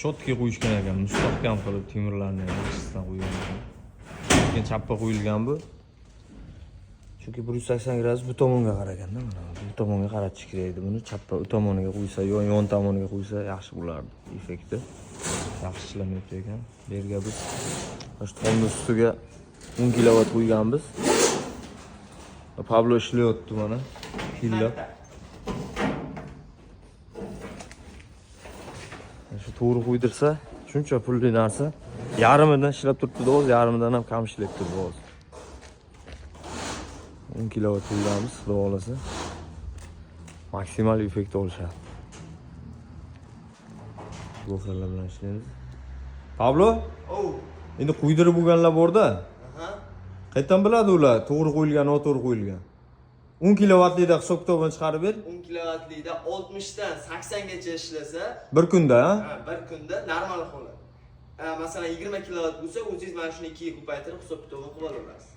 chotka qo'yishgan ekan, mustahkam qilib temirlarni yaxshisidan qo'ygan ekan. Keyin chapga qo'yilgan bu. Chunki 180 gradus bu tomonga qaraganda, mana bu tomonga qaratish kerak edi. Buni chapga u tomoniga qo'ysa, yon tomoniga qo'ysa yaxshi bo'lardi. Effekti yaxshi ishlamayapti ekan. Bu yerga biz shu tomni ustiga 10 kilovat qo'yganmiz. Pablo ishlayapti mana. Fillab. Shu to'g'ri qo'ydirsa, shuncha pulli narsa yarimidan ishlab turibdi, o'zi yarimidan ham kam ishlayib turibdi o'zi. 10 kilovat qo'yganmiz, xudo xolasa. Maksimal effekt olishadi. Goferlar bilan ishlaymiz. Pablo? Endi qo'ydirib bo'lganlar bor-da. Qayerdan biladi ular to'g'ri qo'yilgan, noto'g'ri qo'yilgan? 10 kilovatlikda hisob kitobini chiqarib ber. 10 kilovatlikda 60 dan 80 gacha ishlasa, bir kunda, ha? Bir kunda normal holat. Masalan 20 kilovat bo'lsa, o'zingiz mana shuni 2 ga ko'paytirib hisob kitobini qilib olasiz.